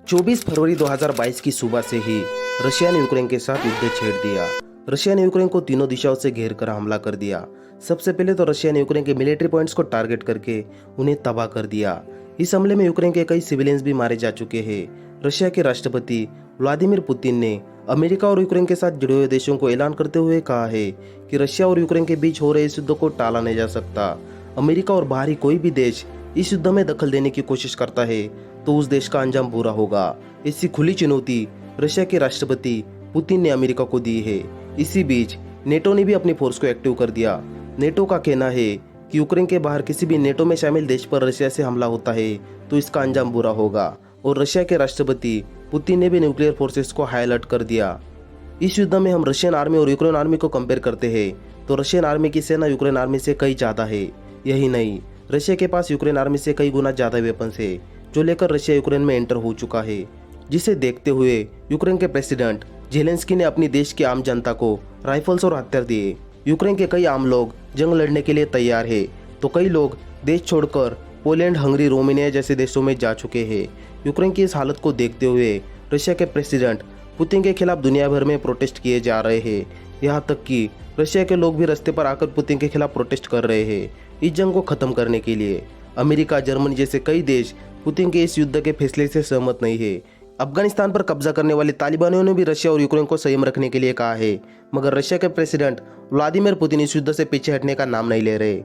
24 फरवरी 2022 की सुबह से ही रशिया ने यूक्रेन के साथ युद्ध छेड़ दिया। रशिया ने यूक्रेन को तीनों दिशाओं से घेर कर हमला कर दिया। सबसे पहले तो रशिया ने यूक्रेन के मिलिट्री पॉइंट्स को टारगेट करके उन्हें तबाह कर दिया। इस हमले में यूक्रेन के कई सिविलियंस भी मारे जा चुके हैं। रशिया के राष्ट्रपति व्लादिमीर पुतिन ने अमेरिका और यूक्रेन के साथ जुड़े हुए देशों को ऐलान करते हुए कहा है कि रशिया और यूक्रेन के बीच हो रहे इस युद्ध को टाला नहीं जा सकता। अमेरिका और बाहरी कोई भी देश इस युद्ध में दखल देने की कोशिश करता है तो उस देश का अंजाम बुरा होगा। ऐसी खुली चुनौती रशिया के राष्ट्रपति पुतिन ने अमेरिका को दी है। इसी बीच नेटो ने भी अपनी फोर्स को एक्टिव कर दिया। नेटो का कहना है कि यूक्रेन के बाहर किसी भी नेटो में शामिल देश पर रशिया से हमला होता है तो इसका अंजाम बुरा होगा। और रशिया के राष्ट्रपति पुतिन ने भी न्यूक्लियर फोर्सेस को हाई अलर्ट कर दिया। इस युद्ध में हम रशियन आर्मी और यूक्रेन आर्मी को कंपेयर करते हैं तो रशियन आर्मी की सेना यूक्रेन आर्मी से कई ज़्यादा है। यही नहीं, रशिया के पास यूक्रेन आर्मी से कई गुना ज़्यादा वेपन्स है जो लेकर रशिया यूक्रेन में एंटर हो चुका है। जिसे देखते हुए यूक्रेन के प्रेसिडेंट जेलेंस्की ने अपनी देश की आम जनता को राइफल्स और हथियार दिए। यूक्रेन के कई आम लोग जंग लड़ने के लिए तैयार है तो कई लोग देश छोड़कर पोलैंड, हंगरी, रोमानिया जैसे देशों में जा चुके हैं। यूक्रेन की इस हालत को देखते हुए रशिया के प्रेसिडेंट पुतिन के खिलाफ दुनिया भर में प्रोटेस्ट किए जा रहे हैं। यहाँ तक कि रशिया के लोग भी रास्ते पर आकर पुतिन के खिलाफ प्रोटेस्ट कर रहे हैं इस जंग को खत्म करने के लिए। अमेरिका, जर्मनी जैसे कई देश पुतिन के इस युद्ध के फैसले से सहमत नहीं है। अफगानिस्तान पर कब्जा करने वाले तालिबानियों ने भी रशिया और यूक्रेन को संयम रखने के लिए कहा है, मगर रशिया के प्रेसिडेंट व्लादिमीर पुतिन इस युद्ध से पीछे हटने का नाम नहीं ले रहे।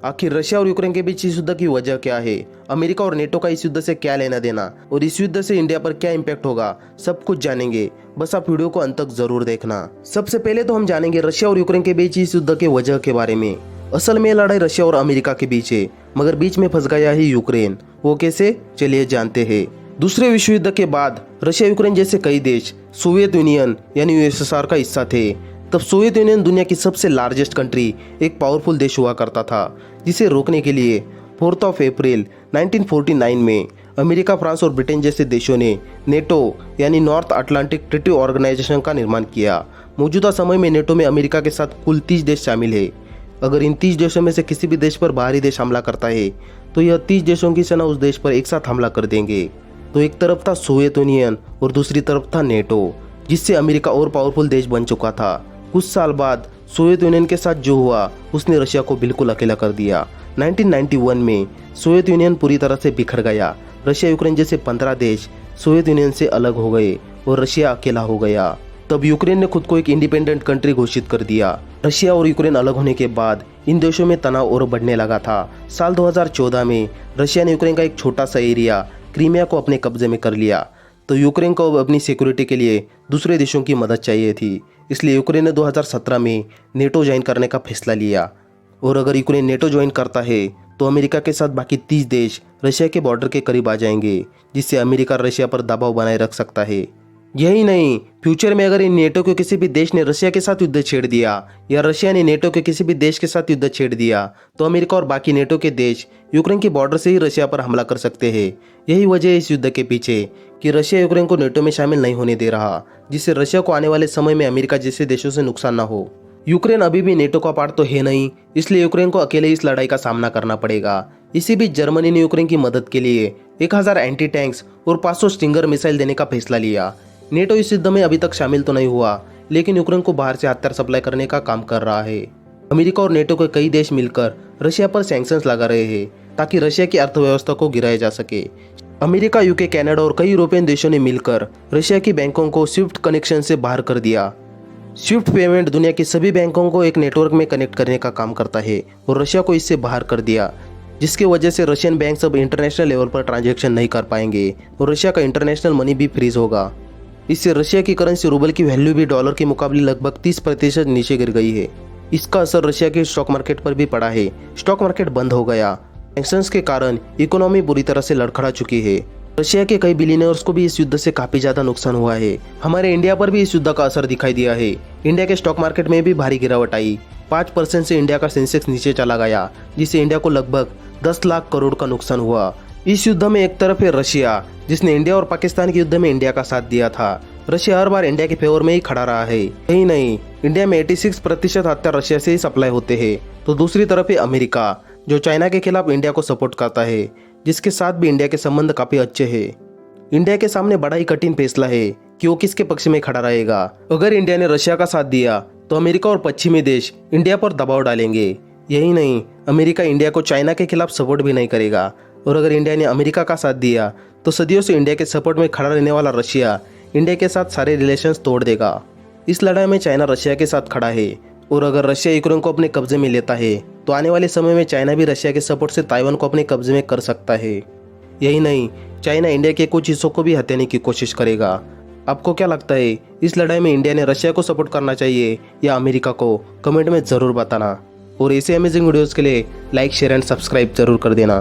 आखिर रशिया और यूक्रेन के बीच इस युद्ध की वजह क्या है, अमेरिका और नेटो का इस युद्ध से क्या लेना देना और इस युद्ध से इंडिया पर क्या इम्पैक्ट होगा, सब कुछ जानेंगे। बस आप वीडियो को अंत तक जरूर देखना। सबसे पहले तो हम जानेंगे रशिया और यूक्रेन के बीच इस युद्ध के वजह के बारे में। असल में लड़ाई रशिया और अमेरिका के बीच है, मगर बीच में फंस गया है यूक्रेन। वो कैसे, चलिए जानते हैं। दूसरे विश्व युद्ध के बाद रशिया, यूक्रेन जैसे कई देश सोवियत यूनियन यानी यूएसएसआर का हिस्सा थे। तब सोवियत यूनियन दुनिया की सबसे लार्जेस्ट कंट्री, एक पावरफुल देश हुआ करता था, जिसे रोकने के लिए 4 अप्रैल 1949 में अमेरिका, फ्रांस और ब्रिटेन जैसे देशों ने नेटो यानी नॉर्थ अटलांटिक ट्रीटी ऑर्गेनाइजेशन का निर्माण किया। मौजूदा समय में नेटो में अमेरिका के साथ कुल 30 देश शामिल है। अगर इन 30 देशों में से किसी भी देश पर बाहरी देश हमला करता है तो यह 30 देशों की सेना उस देश पर एक साथ हमला कर देंगे। तो एक तरफ था सोवियत यूनियन और दूसरी तरफ था नेटो, जिससे अमेरिका और पावरफुल देश बन चुका था। कुछ साल बाद सोवियत यूनियन के साथ जो हुआ उसने रशिया को बिल्कुल अकेला कर दिया। 1991 में सोवियत यूनियन पूरी तरह से बिखर गया। रशिया, यूक्रेन जैसे 15 देश सोवियत यूनियन से अलग हो गए और रशिया अकेला हो गया। तब यूक्रेन ने खुद को एक इंडिपेंडेंट कंट्री घोषित कर दिया। रशिया और यूक्रेन अलग होने के बाद इन देशों में तनाव और बढ़ने लगा था। साल 2014 में रशिया ने यूक्रेन का एक छोटा सा एरिया क्रीमिया को अपने कब्जे में कर लिया। तो यूक्रेन को अपनी सिक्योरिटी के लिए दूसरे देशों की मदद चाहिए थी, इसलिए यूक्रेन ने 2017 में नेटो ज्वाइन करने का फैसला लिया। और अगर यूक्रेन नेटो ज्वाइन करता है तो अमेरिका के साथ बाकी 30 देश रशिया के बॉर्डर के करीब आ जाएंगे, जिससे अमेरिका रशिया पर दबाव बनाए रख सकता है। यही नहीं, फ्यूचर में अगर इन नेटो के किसी भी देश ने रशिया के साथ युद्ध छेड़ दिया या रशिया ने नेटो के किसी भी देश के साथ युद्ध छेड़ दिया तो अमेरिका और बाकी नेटो के देश यूक्रेन के बॉर्डर से ही रशिया पर हमला कर सकते हैं। यही वजह है इस युद्ध के पीछे कि रशिया यूक्रेन को नेटो में शामिल नहीं होने दे रहा, जिससे रशिया को आने वाले समय में अमेरिका जैसे देशों से नुकसान न हो। यूक्रेन अभी भी नेटो का पार्ट तो है नहीं, इसलिए यूक्रेन को अकेले इस लड़ाई का सामना करना पड़ेगा। इसी बीच जर्मनी ने यूक्रेन की मदद के लिए 1000 एंटी टैंक्स और 500 स्टिंगर मिसाइल देने का फैसला लिया। नेटो इस युद्ध में अभी तक शामिल तो नहीं हुआ, लेकिन यूक्रेन को बाहर से हथियार सप्लाई करने का काम कर रहा है। अमेरिका और नेटो के कई देश मिलकर रशिया पर सैंक्शंस लगा रहे हैं ताकि रशिया की अर्थव्यवस्था को गिराया जा सके। अमेरिका, यूके, कनाडा और कई यूरोपियन देशों ने मिलकर रशिया की बैंकों को स्विफ्ट कनेक्शन से बाहर कर दिया। स्विफ्ट पेमेंट दुनिया के सभी बैंकों को एक नेटवर्क में कनेक्ट करने का काम करता है और रशिया को इससे बाहर कर दिया, जिसकी वजह से रशियन बैंक अब इंटरनेशनल लेवल पर ट्रांजैक्शन नहीं कर पाएंगे और रशिया का इंटरनेशनल मनी भी फ्रीज होगा। इससे रशिया की करेंसी रूबल की वैल्यू भी डॉलर के मुकाबले लगभग 30% नीचे गिर गई है। इसका असर रशिया के स्टॉक मार्केट पर भी पड़ा है। स्टॉक मार्केट बंद हो गया। सैंक्शंस के कारण इकोनॉमी बुरी तरह से लड़खड़ा चुकी है। रशिया के कई बिलियनर्स को भी इस युद्ध से काफी ज्यादा नुकसान हुआ है। हमारे इंडिया पर भी इस युद्ध का असर दिखाई दिया है। इंडिया के स्टॉक मार्केट में भी भारी गिरावट आई। 5% से इंडिया का सेंसेक्स नीचे चला गया, जिससे इंडिया को लगभग 10 लाख करोड़ का नुकसान हुआ। इस युद्ध में एक तरफ है रशिया, जिसने इंडिया और पाकिस्तान के युद्ध में इंडिया का साथ दिया था। रशिया हर बार इंडिया के फेवर में ही खड़ा रहा है। यही नहीं, इंडिया में 86% हथियार रशिया से ही सप्लाई होते हैं। तो दूसरी तरफ है अमेरिका, जो चाइना के खिलाफ इंडिया को सपोर्ट करता है, जिसके साथ भी इंडिया के संबंध काफी अच्छे हैं। इंडिया के सामने बड़ा ही कठिन फैसला है कि वो किसके पक्ष में खड़ा रहेगा। अगर इंडिया ने रशिया का साथ दिया तो अमेरिका और पश्चिमी देश इंडिया पर दबाव डालेंगे। यही नहीं, अमेरिका इंडिया को चाइना के खिलाफ सपोर्ट भी नहीं करेगा। और अगर इंडिया ने अमेरिका का साथ दिया तो सदियों से इंडिया के सपोर्ट में खड़ा रहने वाला रशिया इंडिया के साथ सारे रिलेशंस तोड़ देगा। इस लड़ाई में चाइना रशिया के साथ खड़ा है और अगर रशिया यूक्रेन को अपने कब्जे में लेता है तो आने वाले समय में चाइना भी रशिया के सपोर्ट से ताइवान को अपने कब्जे में कर सकता है। यही नहीं, चाइना इंडिया के कुछ हिस्सों को भी हथियाने की कोशिश करेगा। आपको क्या लगता है, इस लड़ाई में इंडिया ने रशिया को सपोर्ट करना चाहिए या अमेरिका को? कमेंट में ज़रूर बताना। और ऐसे अमेजिंग वीडियोज़ के लिए लाइक, शेयर एंड सब्सक्राइब जरूर कर देना।